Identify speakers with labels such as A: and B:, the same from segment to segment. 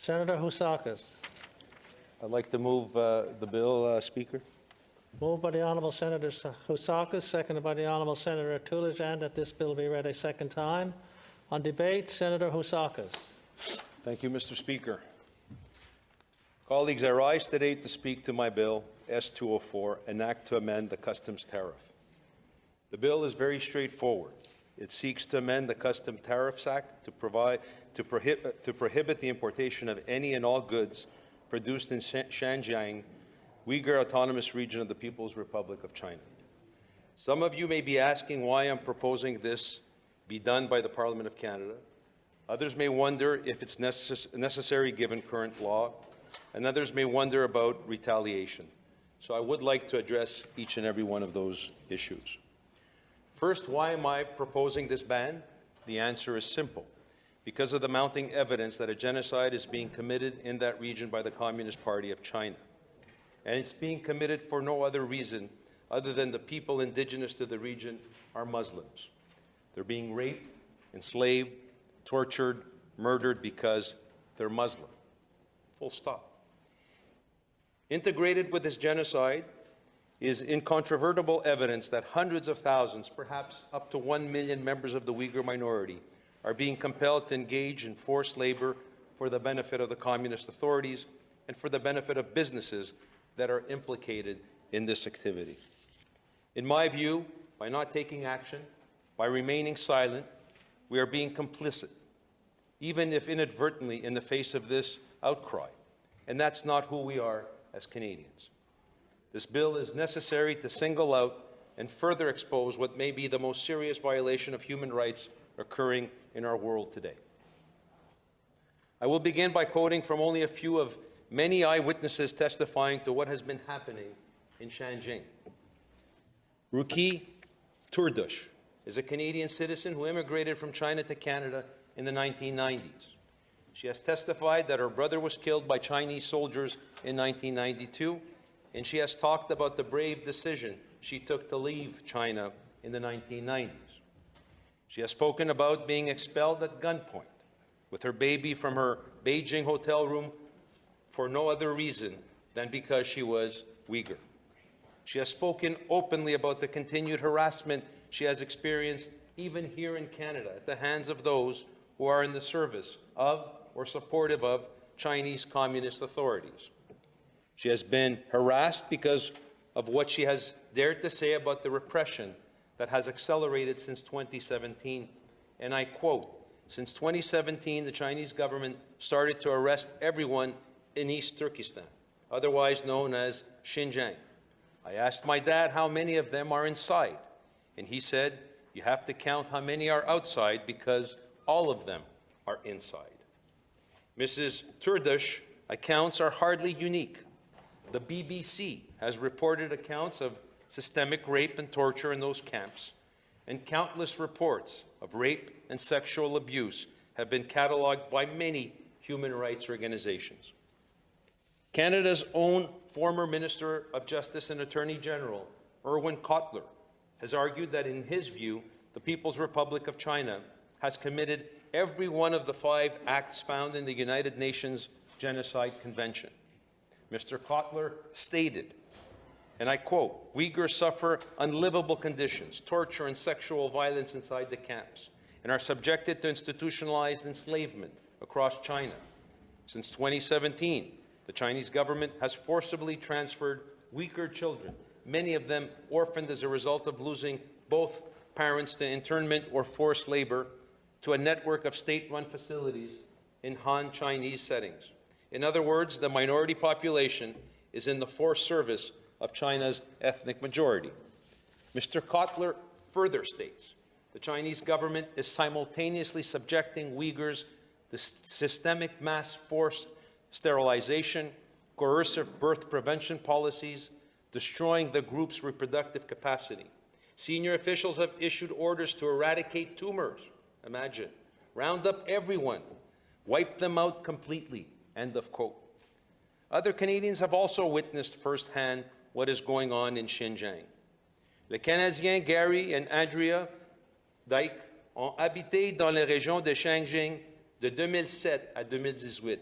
A: Senator Housakis.
B: I'd like to move the bill, Speaker.
A: Moved by the Honourable Senator Housakis, seconded by the Honourable Senator Toolijan, that this bill be read a second time. On debate, Senator Housakis.
B: Thank you, Mr. Speaker. Colleagues, I rise today to speak to my bill, S-204, an act to amend the Customs Tariff. The bill is very straightforward. It seeks to amend the Customs Tariffs Act to prohibit the importation of any and all goods produced in Xinjiang, Uyghur Autonomous Region of the People's Republic of China. Some of you may be asking why I'm proposing this be done by the Parliament of Canada. Others may wonder if it's necessary given current law, and others may wonder about retaliation. So I would like to address each and every one of those issues. First, why am I proposing this ban? The answer is simple. Because of the mounting evidence that a genocide is being committed in that region by the Communist Party of China. And it's being committed for no other reason other than the people indigenous to the region are Muslims. They're being raped, enslaved, tortured, murdered because they're Muslim. Full stop. Integrated with this genocide is incontrovertible evidence that hundreds of thousands, perhaps up to 1 million members of the Uyghur minority, are being compelled to engage in forced labor for the benefit of the communist authorities and for the benefit of businesses that are implicated in this activity. In my view, by not taking action, by remaining silent, we are being complicit, even if inadvertently in the face of this outcry. And that's not who we are as Canadians. This bill is necessary to single out and further expose what may be the most serious violation of human rights occurring in our world today. I will begin by quoting from only a few of many eyewitnesses testifying to what has been happening in Xinjiang. Ruki Turdush is a Canadian citizen who immigrated from China to Canada in the 1990s. She has testified that her brother was killed by Chinese soldiers in 1992, and she has talked about the brave decision she took to leave China in the 1990s. She has spoken about being expelled at gunpoint with her baby from her Beijing hotel room for no other reason than because she was Uyghur. She has spoken openly about the continued harassment she has experienced even here in Canada at the hands of those who are in the service of or supportive of Chinese communist authorities. She has been harassed because of what she has dared to say about the repression that has accelerated since 2017. And I quote, "Since 2017, the Chinese government started to arrest everyone in East Turkestan, otherwise known as Xinjiang. I asked my dad how many of them are inside, and he said, you have to count how many are outside because all of them are inside." Mrs. Turdush's accounts are hardly unique. The BBC has reported accounts of systemic rape and torture in those camps, and countless reports of rape and sexual abuse have been catalogued by many human rights organizations. Canada's own former Minister of Justice and Attorney General, Irwin Cotler, has argued that in his view, the People's Republic of China has committed every one of the 5 acts found in the United Nations Genocide Convention. Mr. Cotler stated, and I quote, "Uyghurs suffer unlivable conditions, torture and sexual violence inside the camps, and are subjected to institutionalized enslavement across China. Since 2017, the Chinese government has forcibly transferred Uyghur children, many of them orphaned as a result of losing both parents to internment or forced labor, to a network of state-run facilities in Han Chinese settings. In other words, the minority population is in the forced service of China's ethnic majority." Mr. Cotler further states, the Chinese government is simultaneously subjecting Uyghurs to systemic mass forced sterilization, coercive birth prevention policies, destroying the group's reproductive capacity. Senior officials have issued orders to eradicate tumors. Imagine. Round up everyone. Wipe them out completely. End of quote. Other Canadians have also witnessed firsthand what is going on in Xinjiang. Les Canadiens Gary and Andrea Dyke ont habité dans la région de Xinjiang de 2007 à 2018.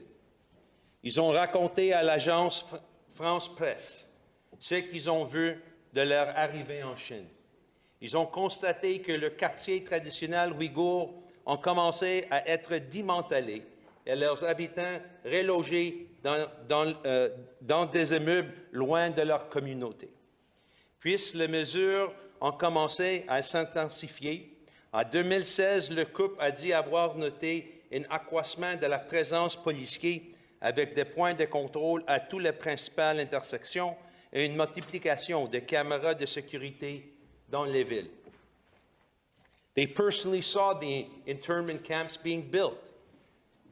B: Ils ont raconté à l'agence France Presse ce qu'ils ont vu de leur arrivée en Chine. Ils ont constaté que le quartier traditionnel ouïghour ont commencé à être démantelés et leurs habitants relogés dans des immeubles loin de leur communauté. Puis les mesures ont commencé à s'intensifier. En 2016, le couple a dit avoir noté un accroissement de la présence policière avec des points de contrôle à toutes les principales intersections et une multiplication de caméras de sécurité dans les villes. They personally saw the internment camps being built.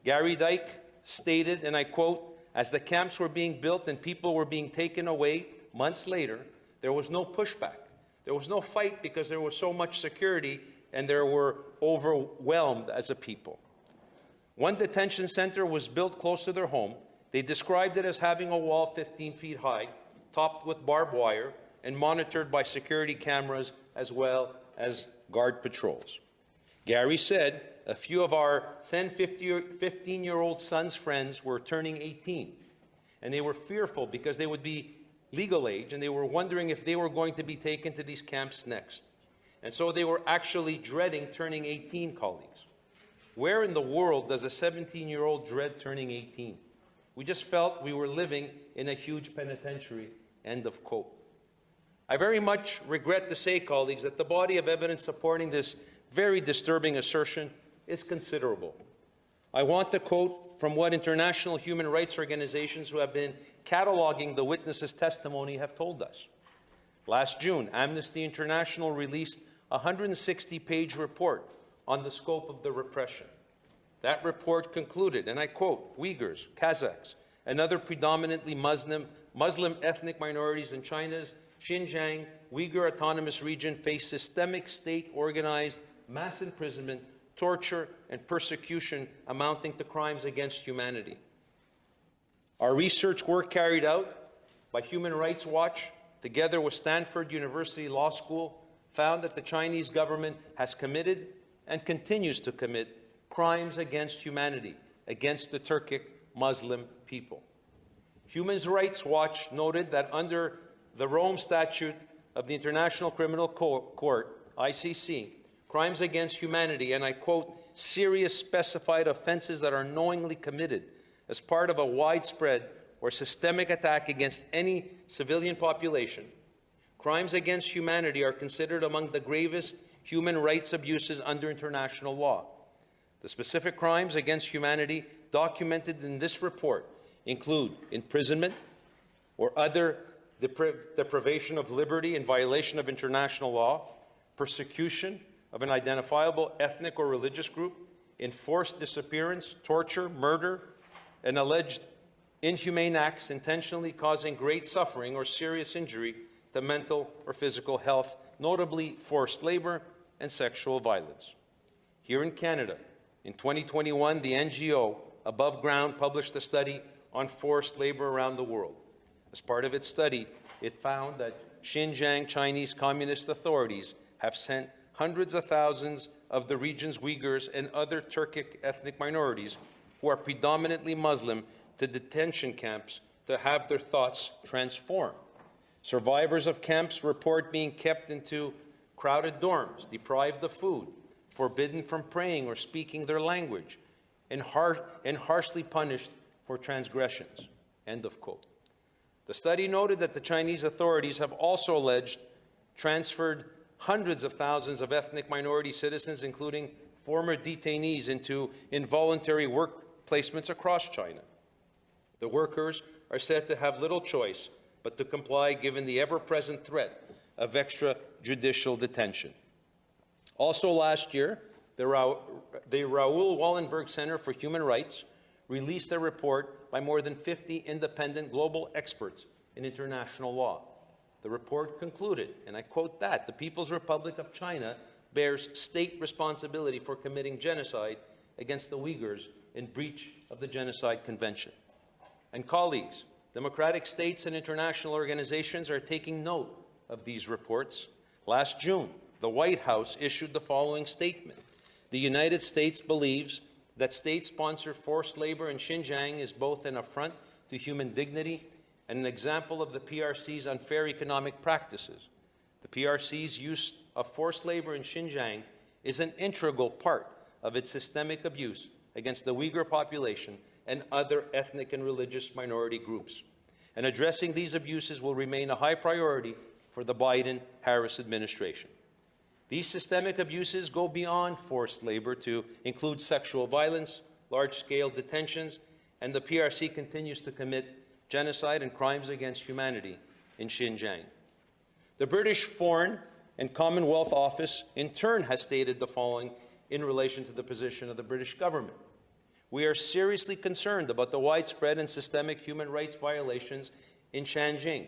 B: Gary Dyke stated, and I quote, "As the camps were being built and people were being taken away months later, there was no pushback. There was no fight because there was so much security and they were overwhelmed as a people." One detention center was built close to their home. They described it as having a wall 15 feet high, topped with barbed wire, and monitored by security cameras as well as guard patrols. Gary said a few of our 15-year-old son's friends were turning 18, and they were fearful because they would be legal age, and they were wondering if they were going to be taken to these camps next. And so they were actually dreading turning 18, colleagues. Where in the world does a 17-year-old dread turning 18? We just felt we were living in a huge penitentiary, end of quote. I very much regret to say, colleagues, that the body of evidence supporting this very disturbing assertion is considerable. I want to quote from what international human rights organizations who have been cataloging the witnesses' testimony have told us. Last June, Amnesty International released a 160-page report on the scope of the repression. That report concluded, and I quote, "Uyghurs, Kazakhs, and other predominantly Muslim ethnic minorities in China's Xinjiang Uyghur Autonomous Region face systemic state-organized mass imprisonment, torture, and persecution amounting to crimes against humanity." Our research work carried out by Human Rights Watch, together with Stanford University Law School, found that the Chinese government has committed and continues to commit crimes against humanity, against the Turkic Muslim people. Human Rights Watch noted that under the Rome Statute of the International Criminal Court, ICC, crimes against humanity, and I quote, "serious specified offenses that are knowingly committed as part of a widespread or systemic attack against any civilian population, crimes against humanity are considered among the gravest human rights abuses under international law. The specific crimes against humanity documented in this report include imprisonment or other deprivation of liberty in violation of international law, persecution of an identifiable ethnic or religious group, enforced disappearance, torture, murder, and alleged inhumane acts intentionally causing great suffering or serious injury to mental or physical health, notably forced labor and sexual violence." Here in Canada, in 2021, the NGO Above Ground published a study on forced labor around the world. As part of its study, it found that Xinjiang Chinese Communist authorities have sent hundreds of thousands of the region's Uyghurs and other Turkic ethnic minorities who are predominantly Muslim to detention camps to have their thoughts transformed. Survivors of camps report being kept into crowded dorms, deprived of food, forbidden from praying or speaking their language, and harshly punished for transgressions. End of quote. The study noted that the Chinese authorities have also alleged transferred hundreds of thousands of ethnic minority citizens, including former detainees, into involuntary work placements across China. The workers are said to have little choice but to comply given the ever-present threat of extrajudicial detention. Also last year, the Raoul Wallenberg Center for Human Rights released a report by more than 50 independent global experts in international law. The report concluded, and I quote that, "The People's Republic of China bears state responsibility for committing genocide against the Uyghurs in breach of the Genocide Convention." And colleagues, democratic states and international organizations are taking note of these reports. Last June, the White House issued the following statement: "The United States believes that state-sponsored forced labor in Xinjiang is both an affront to human dignity and an example of the PRC's unfair economic practices. The PRC's use of forced labor in Xinjiang is an integral part of its systemic abuse against the Uyghur population and other ethnic and religious minority groups. And addressing these abuses will remain a high priority for the Biden-Harris administration. These systemic abuses go beyond forced labor to include sexual violence, large-scale detentions, and the PRC continues to commit genocide and crimes against humanity in Xinjiang. The British Foreign and Commonwealth Office, in turn, has stated the following in relation to the position of the British government. We are seriously concerned about the widespread and systemic human rights violations in Xinjiang.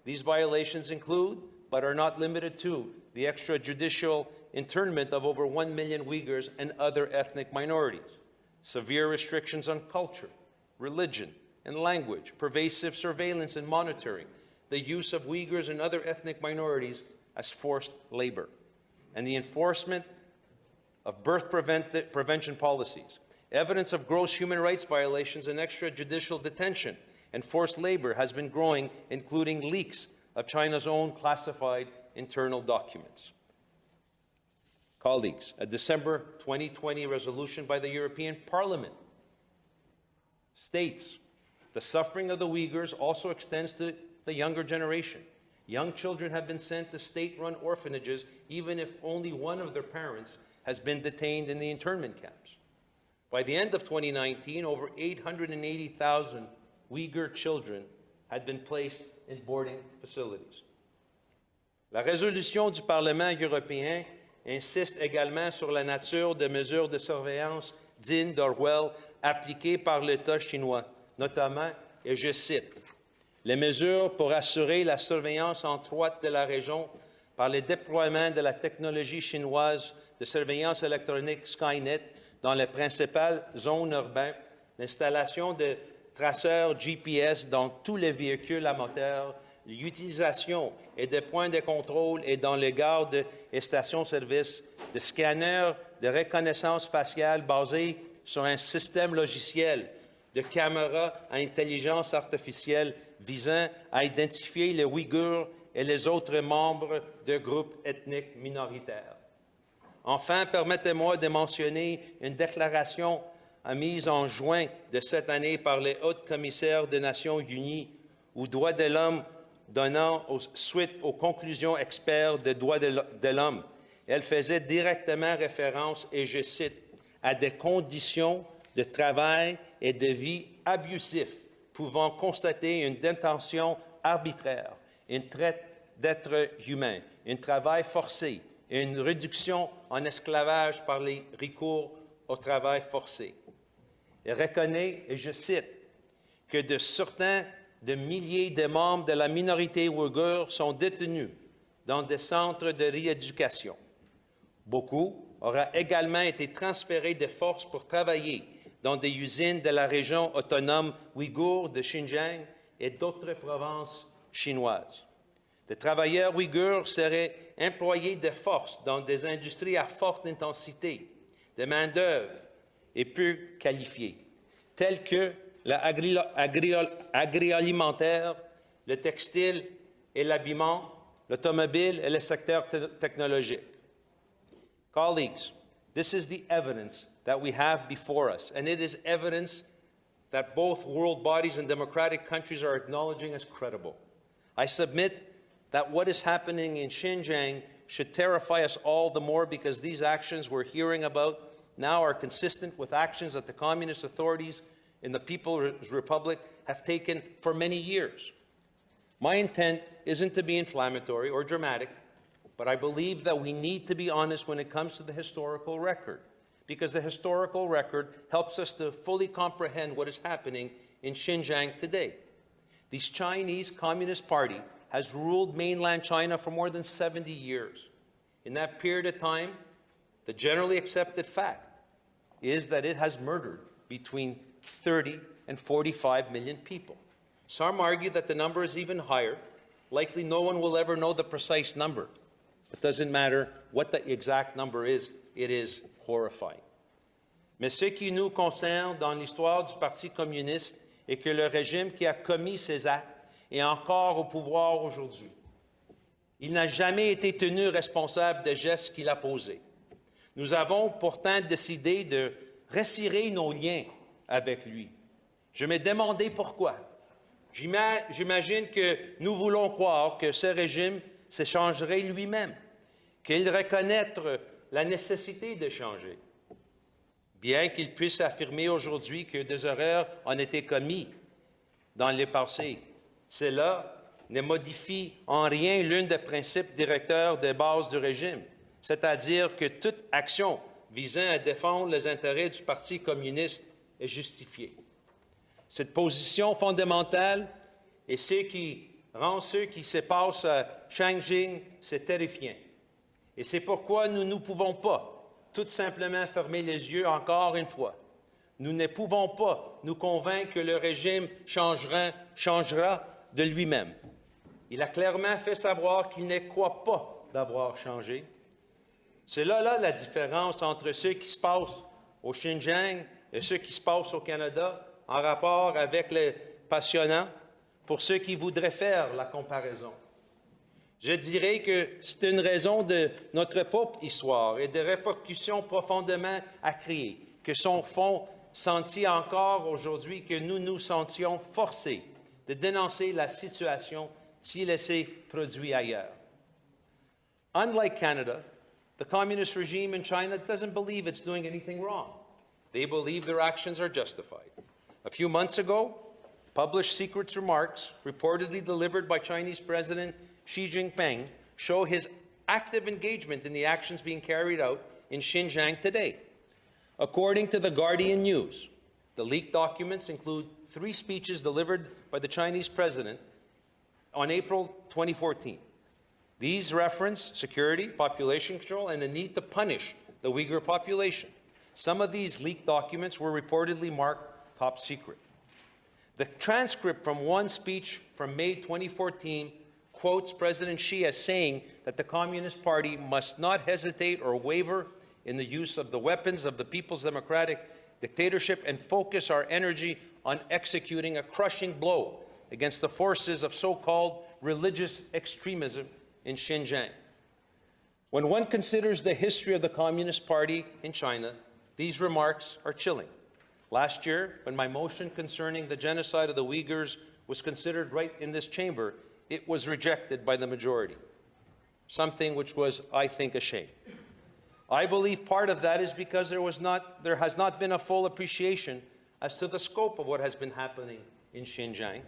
B: These violations include, but are not limited to, the extrajudicial internment of over 1 million Uyghurs and other ethnic minorities, severe restrictions on culture, religion, and language, pervasive surveillance and monitoring, the use of Uyghurs and other ethnic minorities as forced labor, and the enforcement of birth prevention policies. Evidence of gross human rights violations and extrajudicial detention and forced labor has been growing, including leaks of China's own classified internal documents. Colleagues, a December 2020 resolution by the European Parliament states the suffering of the Uyghurs also extends to the younger generation. Young children have been sent to state-run orphanages even if only one of their parents has been detained in the internment camps. By the end of 2019, over 880,000 Uyghur children had been placed in boarding facilities. La résolution du Parlement européen insiste également sur la nature de mesures de surveillance dignes d'Orwell appliquées par l'État chinois, notamment, et je cite, « les mesures pour assurer la surveillance étroite de la région par le déploiement de la technologie chinoise de surveillance électronique Skynet dans les principales zones urbaines, l'installation de traceurs GPS dans tous les véhicules à moteur, l'utilisation et des points de contrôle et dans les gares et stations-service, de scanners de reconnaissance faciale basés sur un système logiciel, de caméras à intelligence artificielle visant à identifier les Ouïghours et les autres membres de groupes ethniques minoritaires. Enfin, permettez-moi de mentionner une déclaration mise en juin de cette année par les hautes commissaires des Nations Unies aux droits de l'homme donnant suite aux conclusions experts des droits de l'homme. Elle faisait directement référence, et je cite, à des conditions de travail et de vie abusifs pouvant constater une détention arbitraire, une traite d'êtres humains, un travail forcé et une réduction en esclavage par les recours au travail forcé. Elle reconnaît, et je cite, que certains de milliers de membres de la minorité ouïghour sont détenus dans des centres de rééducation. Beaucoup auraient également été transférés de force pour travailler dans des usines de la région autonome ouïghour de Xinjiang et d'autres provinces chinoises. Des travailleurs ouïghours seraient employés de force dans des industries à forte intensité, de main-d'œuvre et peu qualifiée, telles que l'agroalimentaire, le textile et l'habillement, l'automobile et le secteur technologique. Colleagues, this is the evidence that we have before us, and it is evidence that both world bodies and democratic countries are acknowledging as credible. I submit that what is happening in Xinjiang should terrify us all the more because these actions we're hearing about now are consistent with actions that the communist authorities in the People's Republic have taken for many years. My intent isn't to be inflammatory or dramatic, but I believe that we need to be honest when it comes to the historical record, because the historical record helps us to fully comprehend what is happening in Xinjiang today. The Chinese Communist Party has ruled mainland China for more than 70 years. In that period of time, the generally accepted fact is that it has murdered between 30 and 45 million people. Some argue that the number is even higher. Likely no one will ever know the precise number. It doesn't matter what the exact number is, it is horrifying. Mais ce qui nous concerne dans l'histoire du Parti communiste est que le régime qui a commis ces actes est encore au pouvoir aujourd'hui. Il n'a jamais été tenu responsable des gestes qu'il a posés. Nous avons pourtant décidé de resserrer nos liens avec lui. Je me demandais pourquoi. J'imagine que nous voulons croire que ce régime s'échangerait lui-même, qu'il reconnaître la nécessité de changer. Bien qu'il puisse affirmer aujourd'hui que des erreurs ont été commises dans le passé, cela ne modifie en rien l'un des principes directeurs des bases du régime, c'est-à-dire que toute action visant à défendre les intérêts du Parti communiste est justifiée. Cette position fondamentale est ce qui rend ce qui se passe à Xinjiang c'est terrifiant. Et c'est pourquoi nous ne pouvons pas tout simplement fermer les yeux encore une fois. Nous ne pouvons pas nous convaincre que le régime changera de lui-même. Il a clairement fait savoir qu'il ne croit pas d'avoir changé. C'est là la différence entre ce qui se passe au Xinjiang et ce qui se passe au Canada en rapport avec les passionnants pour ceux qui voudraient faire la comparaison. Je dirais que c'est une raison de notre propre histoire et de répercussions profondément à créer, que son fond sentit encore aujourd'hui que nous nous sentions forcés de dénoncer la situation s'il s'est produit ailleurs. Unlike Canada, the communist regime in China doesn't believe it's doing anything wrong. They believe their actions are justified. A few months ago, published secret remarks reportedly delivered by Chinese President Xi Jinping show his active engagement in the actions being carried out in Xinjiang today. According to the Guardian News, the leaked documents include 3 speeches delivered by the Chinese president on April 2014. These reference security, population control, and the need to punish the Uyghur population. Some of these leaked documents were reportedly marked top secret. The transcript from one speech from May 2014 quotes President Xi as saying that the Communist Party must not hesitate or waver in the use of the weapons of the People's Democratic Dictatorship and focus our energy on executing a crushing blow against the forces of so-called religious extremism in Xinjiang. When one considers the history of the Communist Party in China, these remarks are chilling. Last year, when my motion concerning the genocide of the Uyghurs was considered right in this chamber, it was rejected by the majority, something which was, I think, a shame. I believe part of that is because there has not been a full appreciation as to the scope of what has been happening in Xinjiang.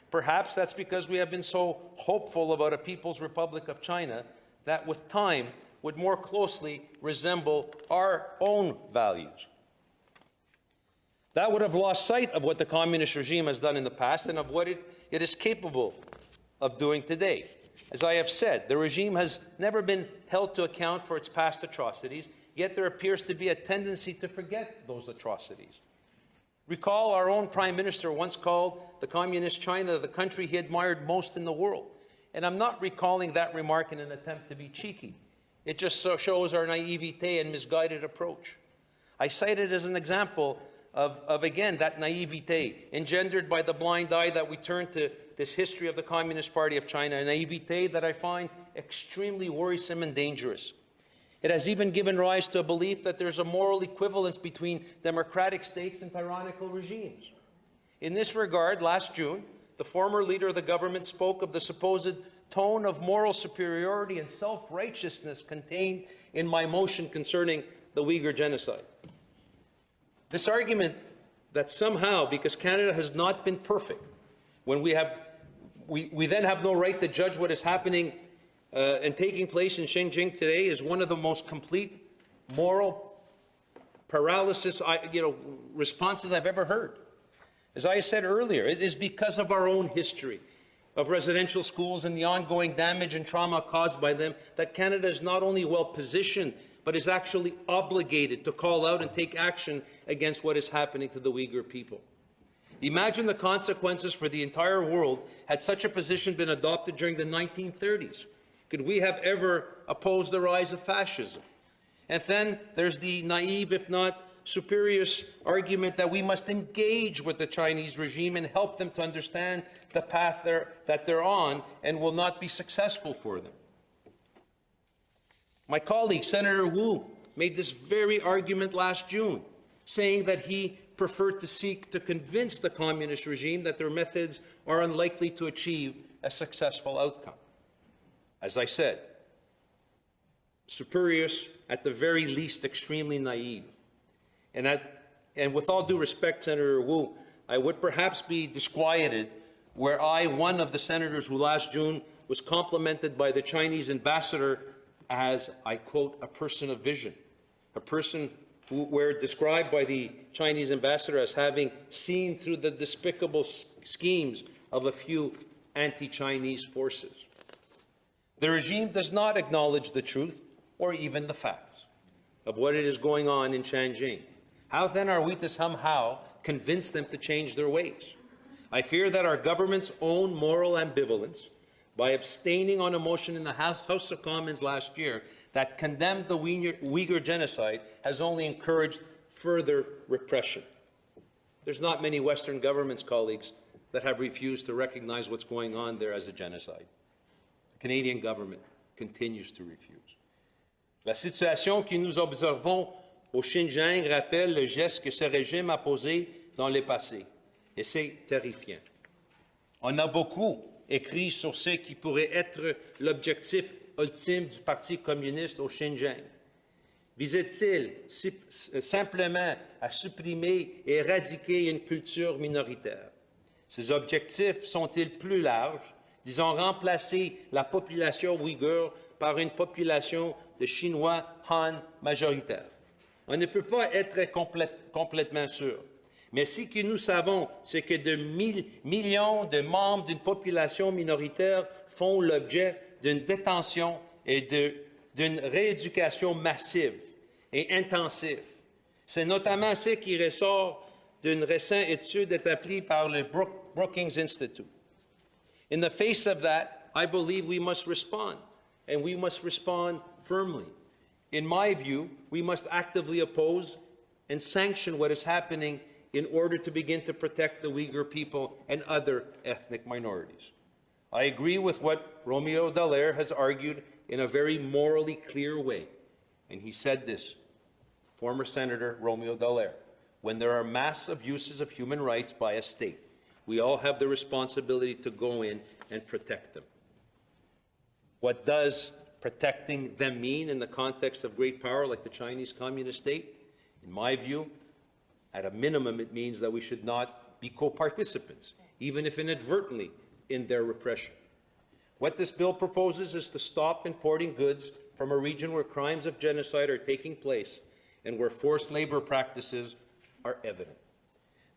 B: Perhaps that's because we have been so hopeful about a People's Republic of China that with time would more closely resemble our own values. That would have lost sight of what the communist regime has done in the past and of what it is capable of doing today. As I have said, the regime has never been held to account for its past atrocities, yet there appears to be a tendency to forget those atrocities. Recall our own Prime Minister once called the Communist China the country he admired most in the world. And I'm not recalling that remark in an attempt to be cheeky. It just shows our naivete and misguided approach. I cite it as an example of again, that naivete engendered by the blind eye that we turn to this history of the Communist Party of China, a naivete that I find extremely worrisome and dangerous. It has even given rise to a belief that there's a moral equivalence between democratic states and tyrannical regimes. In this regard, last June, the former leader of the government spoke of the supposed tone of moral superiority and self-righteousness contained in my motion concerning the Uyghur genocide. This argument that somehow, because Canada has not been perfect, when we then have no right to judge what is happening and taking place in Xinjiang today is one of the most complete moral paralysis responses I've ever heard. As I said earlier, it is because of our own history of residential schools and the ongoing damage and trauma caused by them that Canada is not only well positioned, but is actually obligated to call out and take action against what is happening to the Uyghur people. Imagine the consequences for the entire world had such a position been adopted during the 1930s. Could we have ever opposed the rise of fascism? And then there's the naive, if not Superior's argument that we must engage with the Chinese regime and help them to understand the path that they're on and will not be successful for them. My colleague, Senator Wu, made this very argument last June, saying that he preferred to seek to convince the communist regime that their methods are unlikely to achieve a successful outcome. As I said, Superior's, at the very least, extremely naive. And with all due respect, Senator Wu, I would perhaps be disquieted were I one of the senators who last June was complimented by the Chinese ambassador as, I quote, a person of vision, a person who were described by the Chinese ambassador as having seen through the despicable schemes of a few anti-Chinese forces. The regime does not acknowledge the truth or even the facts of what it is going on in Xinjiang. How then are we to somehow convince them to change their ways? I fear that our government's own moral ambivalence, by abstaining on a motion in the House of Commons last year that condemned the Uyghur genocide, has only encouraged further repression. There's not many Western governments, colleagues, that have refused to recognize what's going on there as a genocide. The Canadian government continues to refuse. La situation que nous observons au Xinjiang rappelle le geste que ce régime a posé dans le passé, et c'est terrifiant. On a beaucoup écrit sur ce qui pourrait être l'objectif ultime du Parti communiste au Xinjiang. Visait-il simplement à supprimer et éradiquer une culture minoritaire? Ces objectifs sont-ils plus larges, disons remplacer la population ouïghour par une population de Chinois Han majoritaire? On ne peut pas être complètement sûr. Mais ce que nous savons, c'est que de millions de membres d'une population minoritaire font l'objet d'une détention et d'une rééducation massive et intensive. C'est notamment ce qui ressort d'une récente étude établie par le Brookings Institute. In the face of that, I believe we must respond, and we must respond firmly. In my view, we must actively oppose and sanction what is happening in order to begin to protect the Uyghur people and other ethnic minorities. I agree with what Romeo Dallaire has argued in a very morally clear way, and he said this, former Senator Romeo Dallaire, when there are mass abuses of human rights by a state, we all have the responsibility to go in and protect them. What does protecting them mean in the context of great power like the Chinese Communist state? In my view, at a minimum, it means that we should not be co-participants, even if inadvertently, in their repression. What this bill proposes is to stop importing goods from a region where crimes of genocide are taking place and where forced labor practices are evident.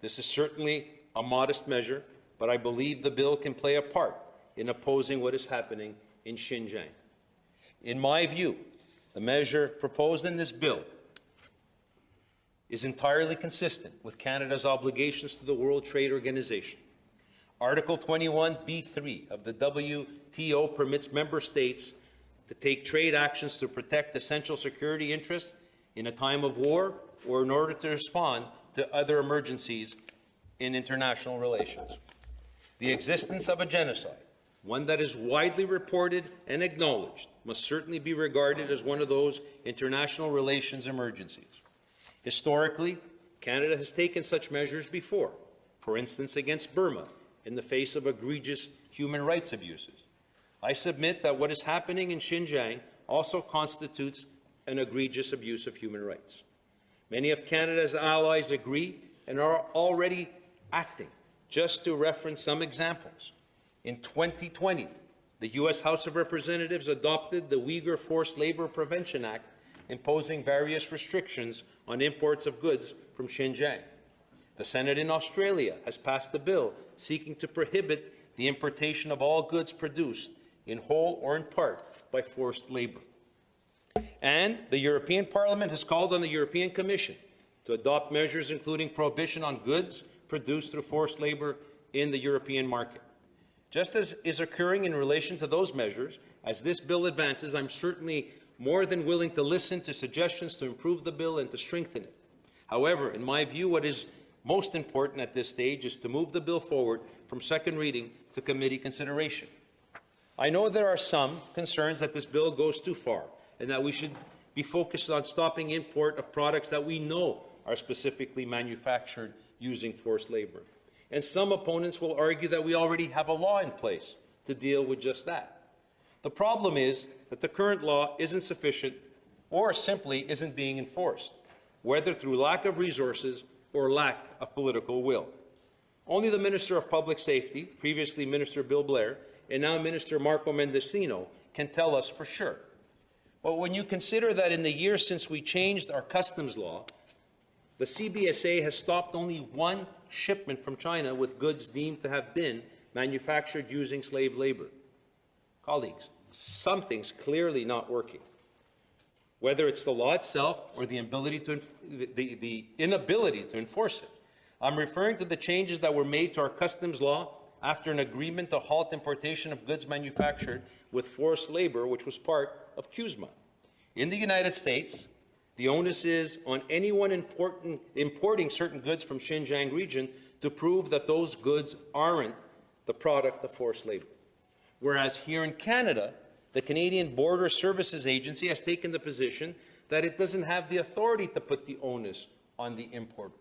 B: This is certainly a modest measure, but I believe the bill can play a part in opposing what is happening in Xinjiang. In my view, the measure proposed in this bill is entirely consistent with Canada's obligations to the World Trade Organization. Article 21(b)(3) of the WTO permits member states to take trade actions to protect essential security interests in a time of war or in order to respond to other emergencies in international relations. The existence of a genocide, one that is widely reported and acknowledged, must certainly be regarded as one of those international relations emergencies. Historically, Canada has taken such measures before, for instance against Burma, in the face of egregious human rights abuses. I submit that what is happening in Xinjiang also constitutes an egregious abuse of human rights. Many of Canada's allies agree and are already acting. Just to reference some examples, in 2020, the U.S. House of Representatives adopted the Uyghur Forced Labor Prevention Act, imposing various restrictions on imports of goods from Xinjiang. The Senate in Australia has passed a bill seeking to prohibit the importation of all goods produced in whole or in part by forced labor. And the European Parliament has called on the European Commission to adopt measures including prohibition on goods produced through forced labor in the European market. Just as is occurring in relation to those measures, as this bill advances, I'm certainly more than willing to listen to suggestions to improve the bill and to strengthen it. However, in my view, what is most important at this stage is to move the bill forward from second reading to committee consideration. I know there are some concerns that this bill goes too far and that we should be focused on stopping import of products that we know are specifically manufactured using forced labor. And some opponents will argue that we already have a law in place to deal with just that. The problem is that the current law isn't sufficient or simply isn't being enforced, whether through lack of resources or lack of political will. Only the Minister of Public Safety, previously Minister Bill Blair, and now Minister Marco Mendocino, can tell us for sure. But when you consider that in the years since we changed our customs law, the CBSA has stopped only one shipment from China with goods deemed to have been manufactured using slave labor. Colleagues, something's clearly not working. Whether it's the law itself or the inability to enforce it. I'm referring to the changes that were made to our customs law after an agreement to halt importation of goods manufactured with forced labor, which was part of CUSMA. In the United States, the onus is on anyone importing certain goods from Xinjiang region to prove that those goods aren't the product of forced labor. Whereas here in Canada, the Canadian Border Services Agency has taken the position that it doesn't have the authority to put the onus on the importers.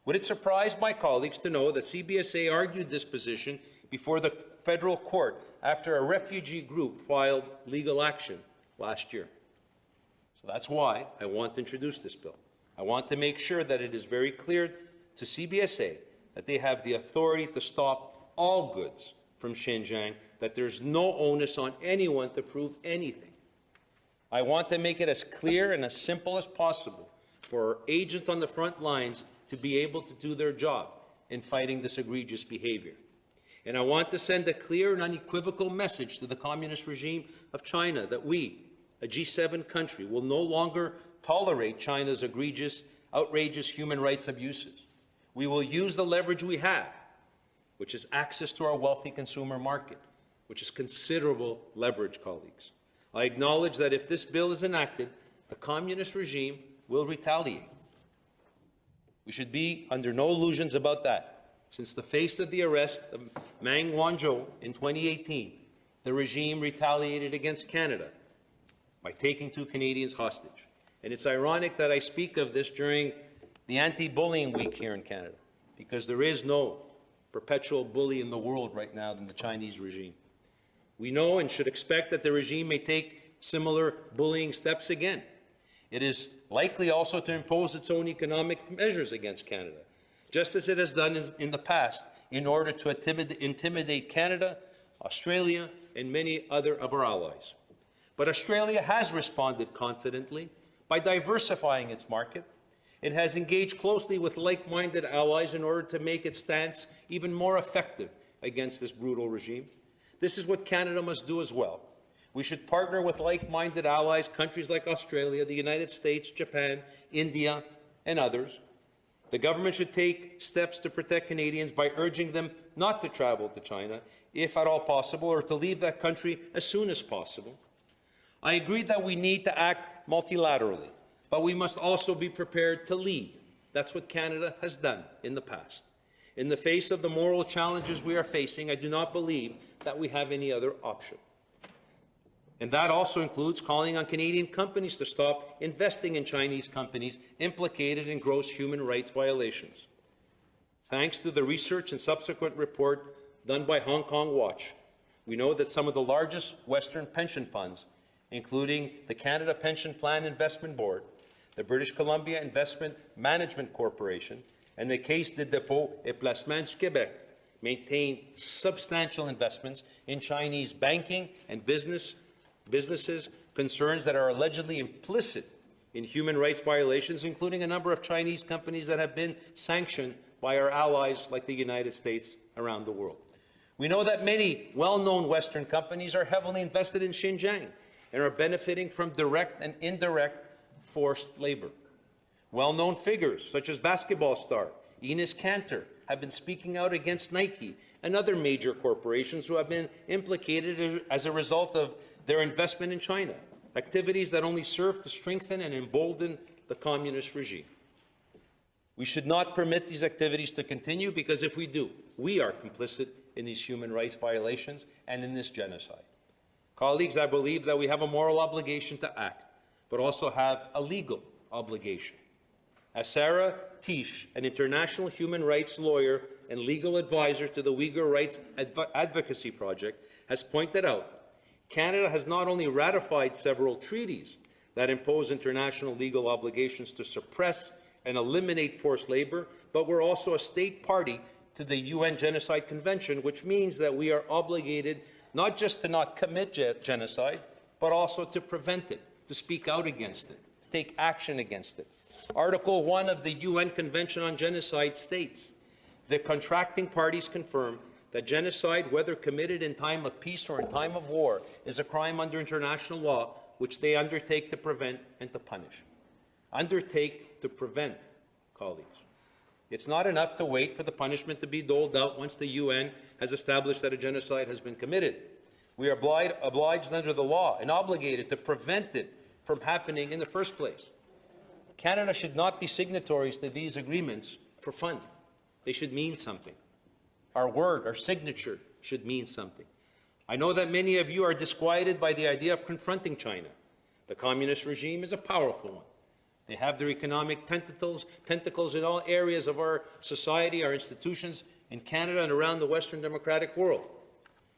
B: Would it surprise my colleagues to know that CBSA argued this position before the federal court after a refugee group filed legal action last year? So that's why I want to introduce this bill. I want to make sure that it is very clear to CBSA that they have the authority to stop all goods from Xinjiang, that there's no onus on anyone to prove anything. I want to make it as clear and as simple as possible for our agents on the front lines to be able to do their job in fighting this egregious behavior. And I want to send a clear and unequivocal message to the communist regime of China that we, a G7 country, will no longer tolerate China's outrageous human rights abuses. We will use the leverage we have, which is access to our wealthy consumer market, which is considerable leverage, colleagues. I acknowledge that if this bill is enacted, the communist regime will retaliate. We should be under no illusions about that. Since the face of the arrest of Meng Wanzhou in 2018, the regime retaliated against Canada by taking 2 Canadians hostage. And it's ironic that I speak of this during the anti-bullying week here in Canada, because there is no perpetual bully in the world right now than the Chinese regime. We know and should expect that the regime may take similar bullying steps again. It is likely also to impose its own economic measures against Canada, just as it has done in the past in order to intimidate Canada, Australia, and many other of our allies. But Australia has responded confidently by diversifying its market. It has engaged closely with like-minded allies in order to make its stance even more effective against this brutal regime. This is what Canada must do as well. We should partner with like-minded allies, countries like Australia, the United States, Japan, India, and others. The government should take steps to protect Canadians by urging them not to travel to China, if at all possible, or to leave that country as soon as possible. I agree that we need to act multilaterally, but we must also be prepared to lead. That's what Canada has done in the past. In the face of the moral challenges we are facing, I do not believe that we have any other option. And that also includes calling on Canadian companies to stop investing in Chinese companies implicated in gross human rights violations. Thanks to the research and subsequent report done by Hong Kong Watch, we know that some of the largest Western pension funds, including the Canada Pension Plan Investment Board, the British Columbia Investment Management Corporation, and the Caisse de dépôt et placement du Québec, maintain substantial investments in Chinese banking and businesses, concerns that are allegedly implicit in human rights violations, including a number of Chinese companies that have been sanctioned by our allies like the United States around the world. We know that many well-known Western companies are heavily invested in Xinjiang and are benefiting from direct and indirect forced labor. Well-known figures such as basketball star Enes Kanter have been speaking out against Nike and other major corporations who have been implicated as a result of their investment in China, activities that only serve to strengthen and embolden the communist regime. We should not permit these activities to continue, because if we do, we are complicit in these human rights violations and in this genocide. Colleagues, I believe that we have a moral obligation to act, but also have a legal obligation. As Sarah Tish, an international human rights lawyer and legal advisor to the Uyghur Rights Advocacy Project, has pointed out, Canada has not only ratified several treaties that impose international legal obligations to suppress and eliminate forced labor, but we're also a state party to the UN Genocide Convention, which means that we are obligated not just to not commit genocide, but also to prevent it, to speak out against it, to take action against it. Article 1 of the UN Convention on Genocide states, the contracting parties confirm that genocide, whether committed in time of peace or in time of war, is a crime under international law, which they undertake to prevent and to punish. Undertake to prevent, colleagues. It's not enough to wait for the punishment to be doled out once the UN has established that a genocide has been committed. We are obliged under the law and obligated to prevent it from happening in the first place. Canada should not be signatories to these agreements for fun. They should mean something. Our word, our signature, should mean something. I know that many of you are disquieted by the idea of confronting China. The communist regime is a powerful one. They have their economic tentacles in all areas of our society, our institutions, in Canada and around the Western democratic world.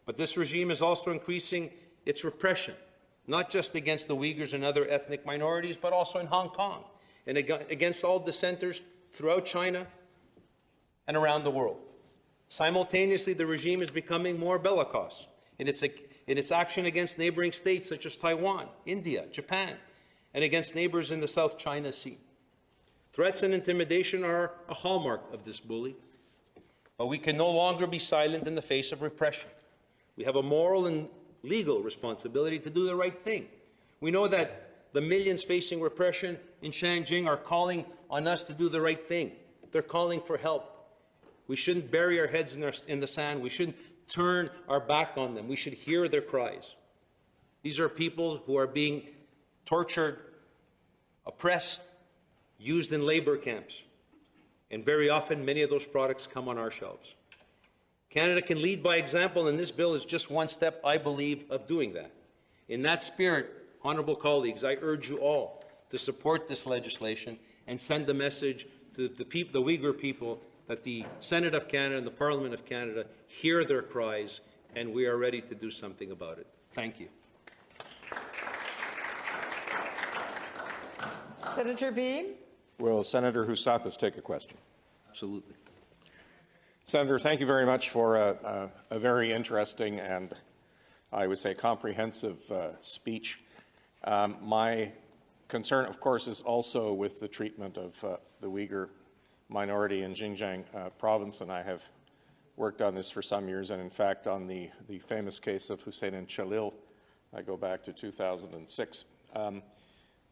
B: But this regime is also increasing its repression, not just against the Uyghurs and other ethnic minorities, but also in Hong Kong and against all dissenters throughout China and around the world. Simultaneously, the regime is becoming more bellicose in its action against neighboring states such as Taiwan, India, Japan, and against neighbors in the South China Sea. Threats and intimidation are a hallmark of this bully, but we can no longer be silent in the face of repression. We have a moral and legal responsibility to do the right thing. We know that the millions facing repression in Xinjiang are calling on us to do the right thing. They're calling for help. We shouldn't bury our heads in the sand. We shouldn't turn our back on them. We should hear their cries. These are people who are being tortured, oppressed, used in labor camps. And very often, many of those products come on our shelves. Canada can lead by example, and this bill is just one step, I believe, of doing that. In that spirit, honourable colleagues, I urge you all to support this legislation and send the message to the Uyghur people that the Senate of Canada and the Parliament of Canada hear their cries, and we are ready to do something about it. Thank you.
C: Senator Bean.
D: Will Senator Housakos take a question?
B: Absolutely.
D: Senator, thank you very much for a very interesting and, I would say, comprehensive speech. My concern, of course, is also with the treatment of the Uyghur minority in Xinjiang province, and I have worked on this for some years, and in fact on the famous case of Hussein and Chalil, I go back to 2006.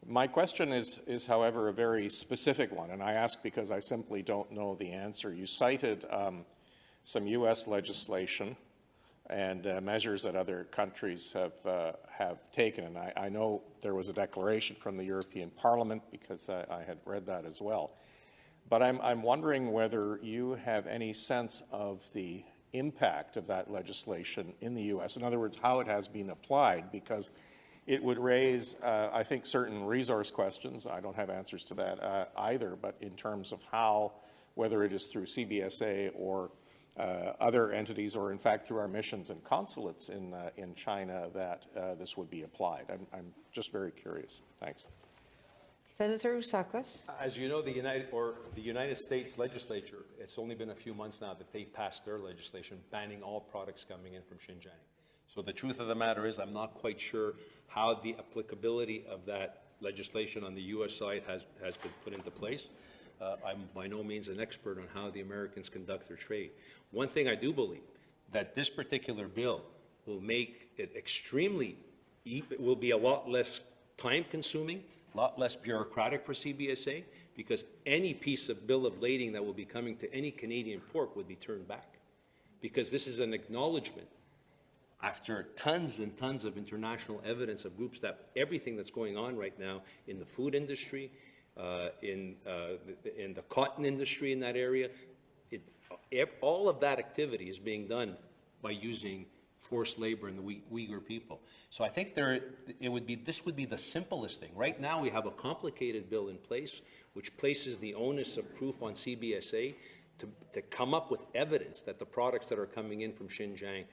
D: My question is, however, a very specific one, and I ask because I simply don't know the answer. You cited some U.S. legislation and measures that other countries have taken, and I know there was a declaration from the European Parliament because I had read that as well. But I'm wondering whether you have any sense of the impact of that legislation in the U.S. In other words, how it has been applied, because it would raise, I think, certain resource questions. I don't have answers to that either, but in terms of how, whether it is through CBSA or other entities, or in fact through our missions and consulates in China, that this would be applied. I'm just very curious. Thanks.
C: Senator Housakos.
B: As you know, the United States legislature, it's only been a few months now that they passed their legislation banning all products coming in from Xinjiang. So the truth of the matter is I'm not quite sure how the applicability of that legislation on the U.S. side has been put into place. I'm by no means an expert on how the Americans conduct their trade. One thing I do believe, that this particular bill will make it it will be a lot less time-consuming, a lot less bureaucratic for CBSA, because any piece of bill of lading that will be coming to any Canadian port would be turned back. Because this is an acknowledgement, after tons and tons of international evidence of groups, that everything that's going on right now in the food industry, in the cotton industry in that area. All of that activity is being done by using forced labor in the Uyghur people. So I think this would be the simplest thing. Right now we have a complicated bill in place which places the onus of proof on CBSA to come up with evidence that the products that are coming in from Xinjiang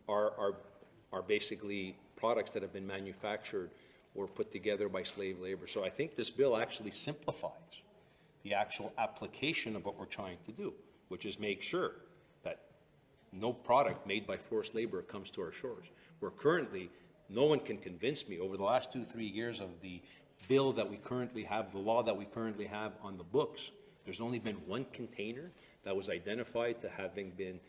B: are basically products that have been manufactured or put together by slave labor. So I think this bill actually simplifies the actual application of what we're trying to do, which is make sure that no product made by forced labor comes to our shores. Where currently, no one can convince me over the last 2-3 years of the bill that we currently have, the law that we currently have on the books, there's only been one container that was identified to having been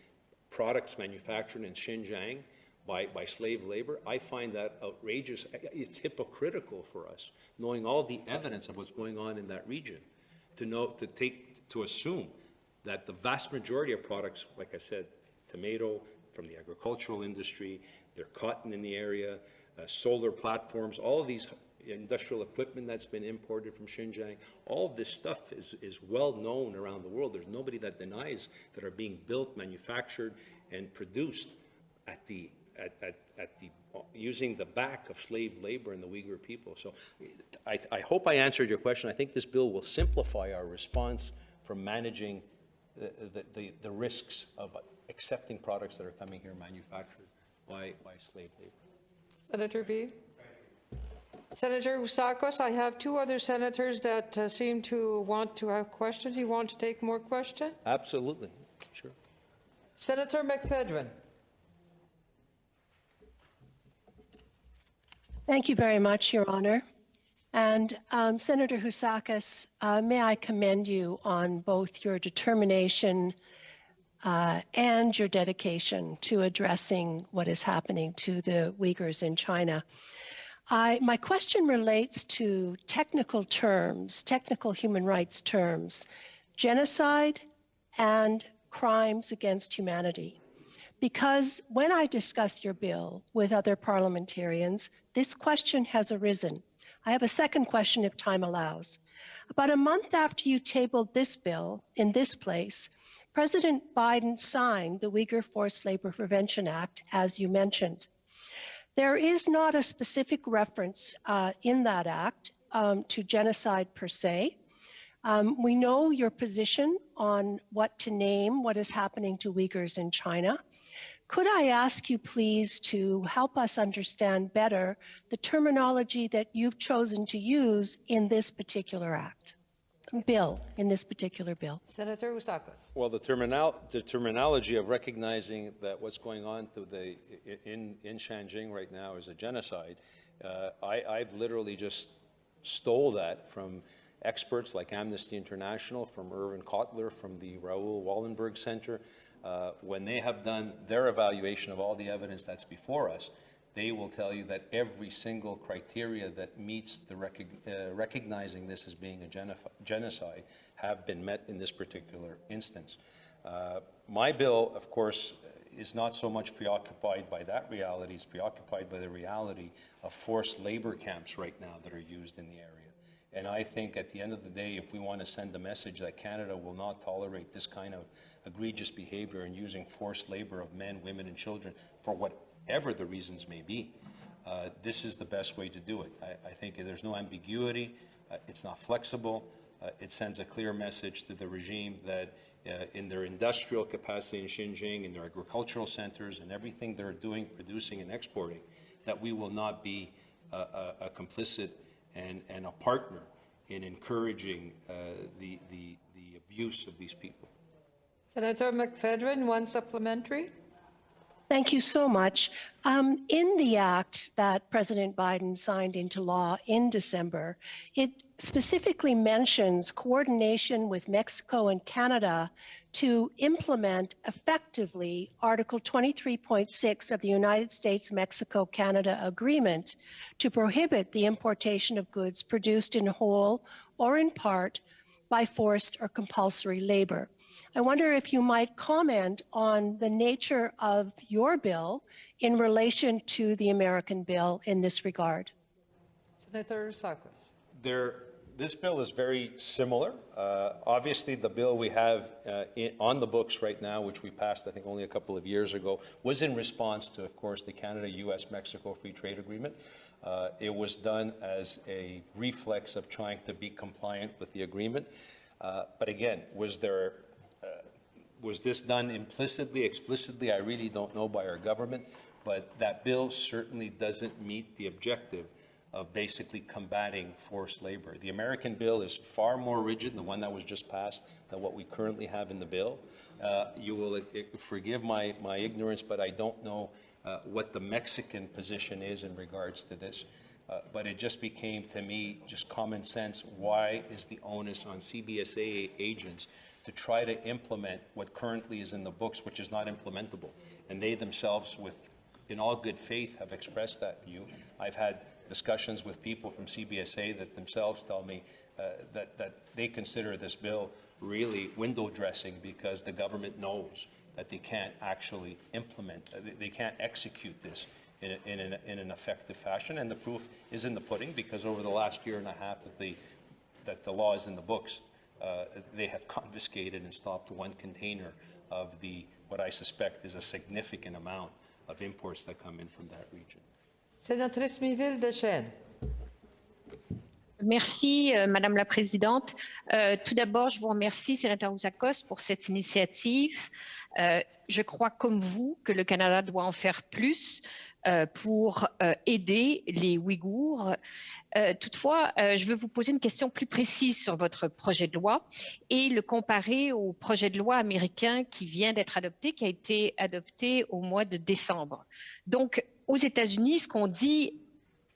B: products manufactured in Xinjiang by slave labor. I find that outrageous. It's hypocritical for us, knowing all the evidence of what's going on in that region, to assume that the vast majority of products, like I said, tomato from the agricultural industry, their cotton in the area, solar platforms, all of these industrial equipment that's been imported from Xinjiang, all of this stuff is well known around the world. There's nobody that denies that are being built, manufactured, and produced using the back of slave labor and the Uyghur people. So I hope I answered your question. I think this bill will simplify our response for managing the risks of accepting products that are coming here manufactured by slave labor.
C: Senator Bean? Senator Ousakos, I have two other senators that seem to want to have questions. You want to take more questions?
B: Absolutely. Sure.
C: Senator McFedrin.
E: Thank you very much, Your Honor. And Senator Ousakos, may I commend you on both your determination and your dedication to addressing what is happening to the Uyghurs in China. My question relates to technical terms, technical human rights terms, genocide and crimes against humanity. Because when I discuss your bill with other parliamentarians, this question has arisen. I have a second question if time allows. About a month after you tabled this bill in this place, President Biden signed the Uyghur Forced Labor Prevention Act, as you mentioned. There is not a specific reference in that act to genocide per se. We know your position on what to name what is happening to Uyghurs in China. Could I ask you please to help us understand better the terminology that you've chosen to use in this particular in this particular bill?
C: Senator Ousakos.
B: Well, the terminology of recognizing that what's going on in Xinjiang right now is a genocide, I've literally just stole that from experts like Amnesty International, from Irvin Kotler, from the Raoul Wallenberg Center. When they have done their evaluation of all the evidence that's before us, they will tell you that every single criteria that meets the recognizing this as being a genocide have been met in this particular instance. My bill, of course, is not so much preoccupied by that reality, it's preoccupied by the reality of forced labor camps right now that are used in the area. And I think at the end of the day, if we want to send a message that Canada will not tolerate this kind of egregious behavior and using forced labor of men, women, and children for whatever the reasons may be, this is the best way to do it. I think there's no ambiguity, it's not flexible, it sends a clear message to the regime that in their industrial capacity in Xinjiang, in their agricultural centers, and everything they're doing, producing and exporting, that we will not be a complicit and a partner in encouraging the abuse of these people.
C: Senator McFedrin, one supplementary.
E: Thank you so much. In the act that President Biden signed into law in December, it specifically mentions coordination with Mexico and Canada to implement effectively Article 23.6 of the United States-Mexico-Canada Agreement to prohibit the importation of goods produced in whole or in part by forced or compulsory labor. I wonder if you might comment on the nature of your bill in relation to the American bill in this regard.
C: Senator Ousakos.
B: This bill is very similar. Obviously, the bill we have on the books right now, which we passed, I think, only a couple of years ago, was in response to, of course, the Canada-U.S.-Mexico Free Trade Agreement. It was done as a reflex of trying to be compliant with the agreement. But again, was this done implicitly, explicitly? I really don't know by our government. But that bill certainly doesn't meet the objective of basically combating forced labor. The American bill is far more rigid, the one that was just passed, than what we currently have in the bill. You will forgive my ignorance, but I don't know what the Mexican position is in regards to this. But it just became, to me, just common sense. Why is the onus on CBSA agents to try to implement what currently is in the books, which is not implementable? And they themselves, in all good faith, have expressed that view. I've had discussions with people from CBSA that themselves tell me that they consider this bill really window dressing because the government knows that they can't actually implement, they can't execute this in an effective fashion. And the proof is in the pudding, because over the last year and a half that the law is in the books, they have confiscated and stopped one container of what I suspect is a significant amount of imports that come in from that region.
C: Sénatrice Miville de Chêne.
F: Merci, Madame la Présidente. Tout d'abord, je vous remercie, Sénateur Oussakos, pour cette initiative. Je crois, comme vous, que le Canada doit en faire plus pour aider les Ouïghours. Toutefois, je veux vous poser une question plus précise sur votre projet de loi et le comparer au projet de loi américain qui vient d'être adopté, qui a été adopté au mois de décembre. Donc, aux États-Unis, ce qu'on dit,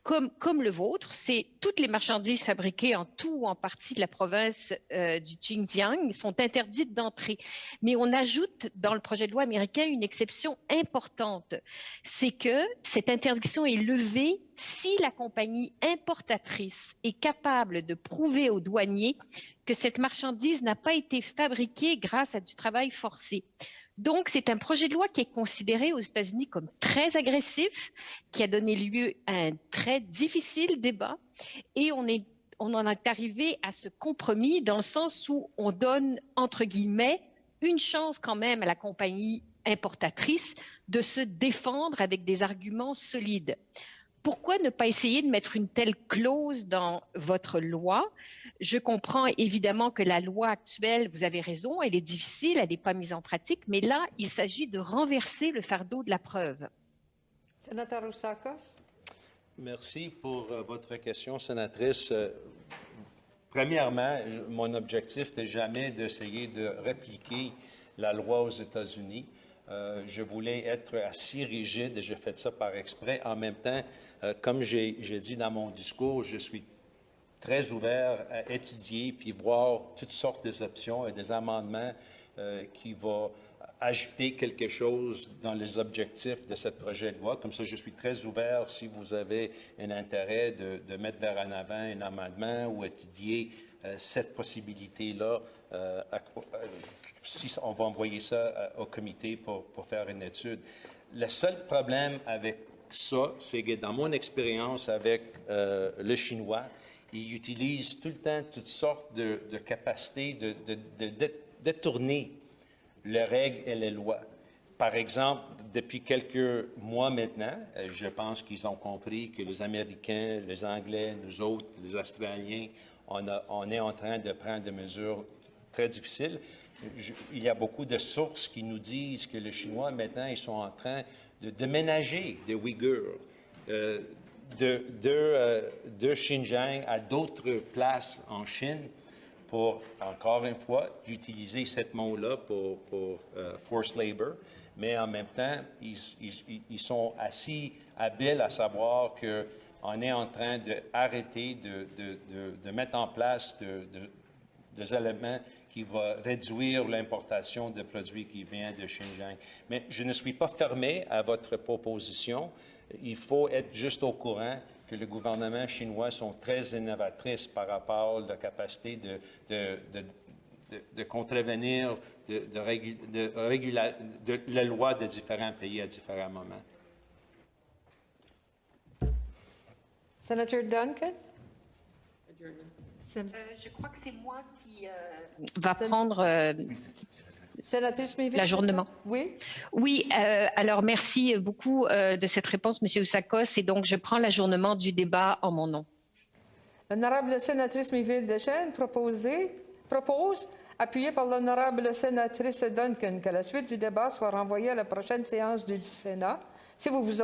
F: comme le vôtre, c'est toutes les marchandises fabriquées en tout ou en partie de la province du Xinjiang sont interdites d'entrée. Mais on ajoute dans le projet de loi américain une exception importante. C'est que cette interdiction est levée si la compagnie importatrice est capable de prouver aux douaniers que cette marchandise n'a pas été fabriquée grâce à du travail forcé. Donc, c'est un projet de loi qui est considéré aux États-Unis comme très agressif, qui a donné lieu à un très difficile débat, et on en est arrivé à ce compromis dans le sens où on donne, entre guillemets, une chance quand même à la compagnie importatrice de se défendre avec des arguments solides. Pourquoi ne pas essayer de mettre une telle clause dans votre loi? Je comprends évidemment que la loi actuelle, vous avez raison, elle est difficile, elle n'est pas mise en pratique, mais là, il s'agit de renverser le fardeau de la preuve.
C: Sénateur Oussakos.
B: Merci pour votre question, sénatrice. Premièrement, mon objectif n'est jamais d'essayer de répliquer la loi aux États-Unis. Je voulais être assez rigide et j'ai fait ça par exprès. En même temps, comme j'ai dit dans mon discours, je suis très ouvert à étudier puis voir toutes sortes d'options et des amendements qui vont ajouter quelque chose dans les objectifs de ce projet de loi. Comme ça, je suis très ouvert si vous avez un intérêt de mettre vers en avant un amendement ou étudier cette possibilité-là. Si on va envoyer ça au comité pour faire une étude. Le seul problème avec ça, c'est que dans mon expérience avec le chinois, ils utilisent tout le temps toutes sortes de capacités de détourner les règles et les lois. Par exemple, depuis quelques mois maintenant, je pense qu'ils ont compris que les Américains, les Anglais, nous autres, les Australiens, on est en train de prendre des mesures très difficiles. Il y a beaucoup de sources qui nous disent que les Chinois, maintenant, ils sont en train de déménager des Ouïghours de Xinjiang à d'autres places en Chine pour, encore une fois, utiliser ce mot-là pour forced labor. Mais en même temps, ils sont assez habiles à savoir qu'on est en train d'arrêter de mettre en place des éléments qui vont réduire l'importation de produits qui viennent de Xinjiang. Mais je ne suis pas fermé à votre proposition. Il faut être juste au courant que le gouvernement chinois sont très innovatrices par rapport à la capacité de contrevenir de la loi de différents pays à différents moments.
C: Senator Duncan.
F: Je crois que c'est moi qui va prendre
C: Sénatrice Miville?
F: l'ajournement.
C: Oui.
F: Oui, alors merci beaucoup de cette réponse, Monsieur Oussakos, et donc je prends l'ajournement du débat en mon nom.
C: L'honorable sénatrice Miville Deschênes propose, appuyée par l'honorable sénatrice Duncan, que la suite du débat soit renvoyée à la prochaine séance du Sénat. Si vous vous